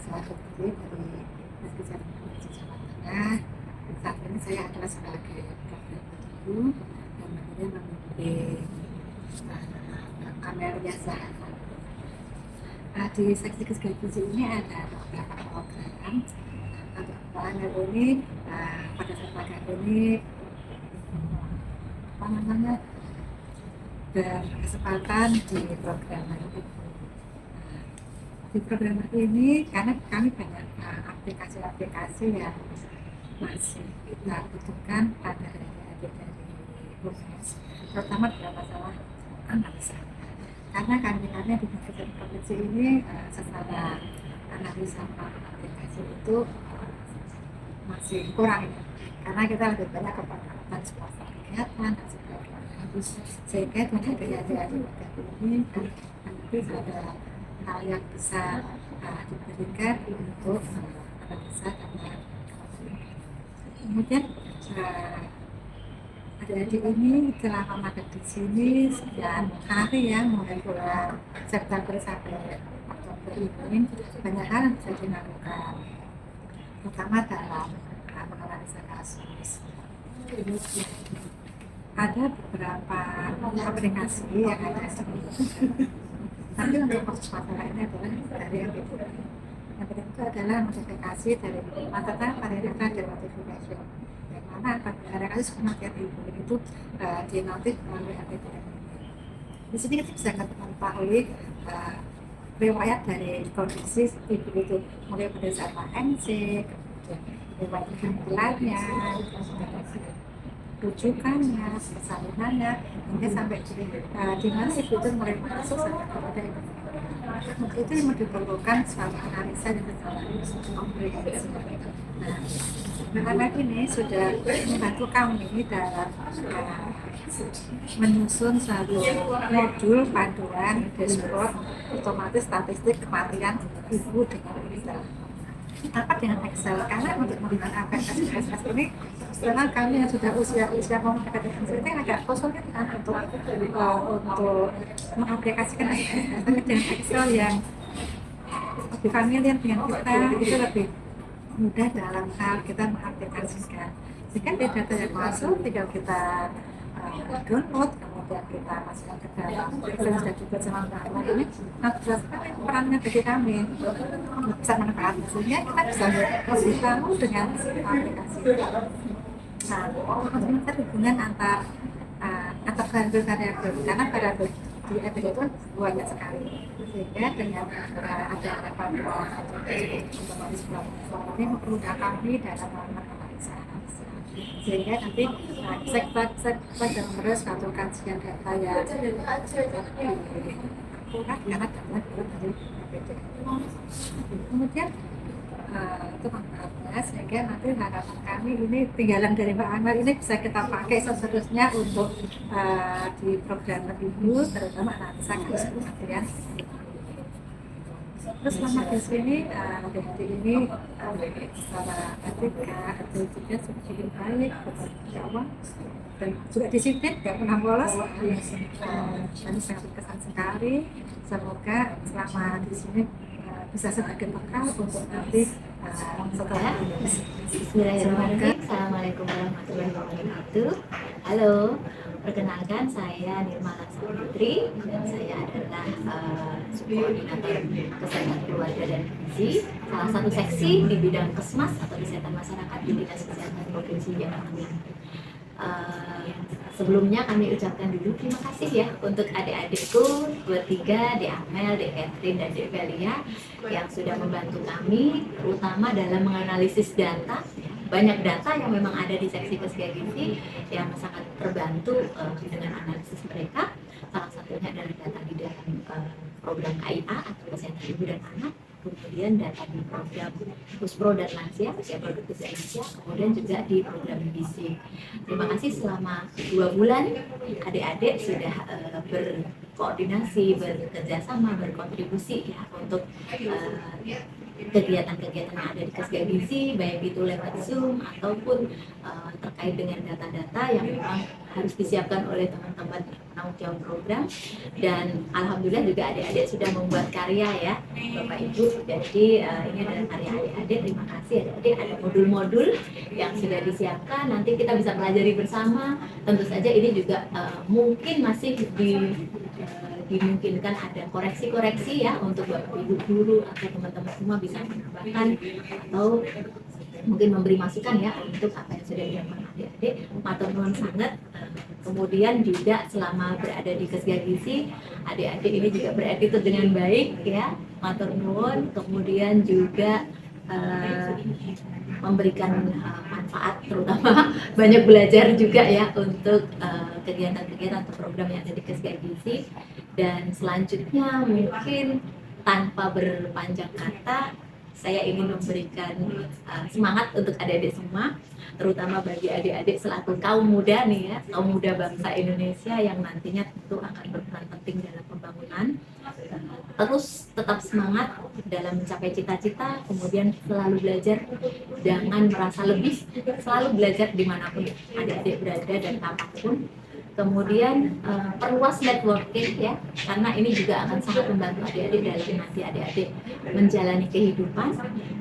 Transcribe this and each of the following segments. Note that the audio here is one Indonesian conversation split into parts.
saya terdiri dari Kesejahteraan Provinsi Jawa Tengah. Saat ini saya adalah sebagai program guru dan kemudian membimbing Kamelia Zahra. Di seksi kesehatan ini ada beberapa program. Untuk AML ini pada saat program ini berkesempatan di program ini. Di program ini karena kami banyak aplikasi-aplikasi yang masih kita butuhkan pada adik-adik dari UNES, terutama dalam masalah analisa. Karena kami di Kesehatan Provinsi ini secara analisa aplikasi itu masih kurang ya. Karena kita lebih banyak kepada sebuah kegiatan dan sebagainya. Sehingga dengan adik-adik ini nanti ada hal yang bisa diberikan untuk analisa dan kemudian adik-adik ini telah memakai di sini sekian hari ya, mulai bulan September sampai Oktober ini banyak hal yang bisa dilakukan, terutama dalam menganalisa kasus. Ada beberapa aplikasi yang ada di sini. Tapi untuk khusus masalah ini adalah dari MPT. MPT itu adalah notifikasi dari Matata Pariraka Notification, yang mana pada kasus kematian ibu itu dinotif melalui MPT. Di sini kita bisa mengetahui riwayat dari kondisi ibu itu, mulai pada saat ANC, kemudian riwayat kehamilannya, rujukannya, persalinannya, hingga sampai di mana ibu itu mulai masuk sampai kepada ibu. Itu yang diperlukan suatu analisa dan komprehensif. Nah, anak ini sudah membantu kami dalam menyusun suatu modul panduan dashboard otomatis statistik kematian ibu dengan Excel. Apa dengan Excel? Karena untuk menggunakan aplikasi Excel ini setelah kami yang sudah usia mau mendekati Excel ini agak kesulitan untuk mengaplikasikan Excel. Tapi dengan Excel yang lebih familiar dengan kita, itu lebih mudah dalam hal kita mengaplikasikan. Jika ada data yang masuk, tinggal kita download, kemudian kita masukkan ke dalam Excel sudah dibuat sama Mbak ini. Nah, jelaskan perannya bagi kami bisa manfaat, sehingga kita bisa lebih tahu dengan aplikasi. Nah, untuk mencari hubungan antar variabel, karena variabel di EPD itu banyak sekali, sehingga dengan ada panduan atau otomatis ini mempermudah kami dalam menganalisa, sehingga nanti kita terus suatu kajian data yang kurang karena data dari EPD. Kemudian itu manfaatnya, sehingga nanti harapan kami ini tinggalan dari Mbak Amel ini bisa kita pakai seterusnya untuk di program ibu, terutama analisa kasus kematian. Terus selama di sini adik-adik ini secara etika atau juga semakin baik, bertanggung dan juga disiplin, tidak pernah bolos. Dan sangat berkesan sekali. Semoga selama di sini bisa sebagai bekal untuk nanti setelah Bismillahirrahmanirrahim. Assalamualaikum warahmatullahi wabarakatuh. Halo, perkenalkan saya Nirma Putri dan saya adalah subkoordinator kesehatan keluarga dan gizi, salah satu seksi di bidang Kesmas atau kesehatan masyarakat di Dinas Kesehatan Provinsi Jawa Tengah. Sebelumnya kami ucapkan dulu terima kasih ya untuk adik-adikku bertiga, Dek Amel, Dek Catherine, dan Dek Velia yang sudah membantu kami terutama dalam menganalisis data. Banyak data yang memang ada di seksi gizi yang sangat terbantu dengan analisis mereka. Salah satunya adalah data di dalam program KIA atau kesehatan ibu dan anak, kemudian data di program Puspro dan lansia, usia produktif Indonesia, kemudian juga di program gizi. Terima kasih selama 2 bulan adik-adik sudah berkoordinasi, bekerjasama, berkontribusi ya untuk kegiatan-kegiatan yang ada di gizi, baik itu lewat Zoom ataupun terkait dengan data-data yang memang harus disiapkan oleh teman-teman penanggung jawab program, dan alhamdulillah juga adik-adik sudah membuat karya ya Bapak Ibu. Jadi ini adalah karya adik-adik. Terima kasih adik-adik, ada modul-modul yang sudah disiapkan, nanti kita bisa pelajari bersama. Tentu saja ini juga mungkin masih dimungkinkan ada koreksi-koreksi ya untuk Bapak Ibu guru atau teman-teman semua bisa menambahkan atau mungkin memberi masukan ya untuk apa yang sudah dilakukan adik-adik. Matur nuwun sangat. Kemudian juga selama berada di Kesga Gizi, adik-adik ini juga berattitude dengan baik ya. Matur nuwun. Kemudian juga memberikan manfaat, terutama banyak belajar juga ya untuk kegiatan-kegiatan atau program yang ada di Kesga Gizi. Dan selanjutnya mungkin tanpa berpanjang kata, saya ingin memberikan semangat untuk adik-adik semua, terutama bagi adik-adik selaku kaum muda nih ya, kaum muda bangsa Indonesia yang nantinya tentu akan berperan penting dalam pembangunan. Terus tetap semangat dalam mencapai cita-cita, kemudian selalu belajar, jangan merasa lebih, selalu belajar dimanapun adik-adik berada dan kapanpun. Kemudian perluas networking ya, karena ini juga akan sangat membantu adik-adik dalam nanti adik-adik menjalani kehidupan.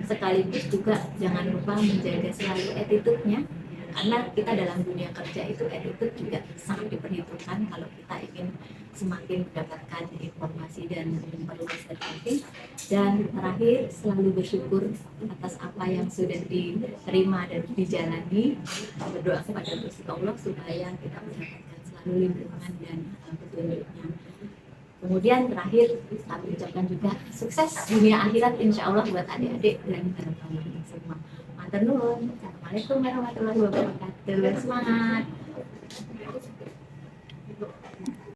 Sekaligus juga jangan lupa menjaga selalu attitude-nya, karena kita dalam dunia kerja itu attitude juga sangat diperhitungkan kalau kita ingin semakin mendapatkan informasi dan memperluas networking. Dan terakhir, selalu bersyukur atas apa yang sudah diterima dan dijalani. Berdoa kepada Gusti Allah supaya kita mendapatkan selalu lindungan dan petunjuknya. Kemudian terakhir kami ucapkan juga sukses dunia akhirat insya Allah buat adik-adik dan teman-teman semua. Matur nuwun. Assalamualaikum warahmatullahi wabarakatuh. Semangat.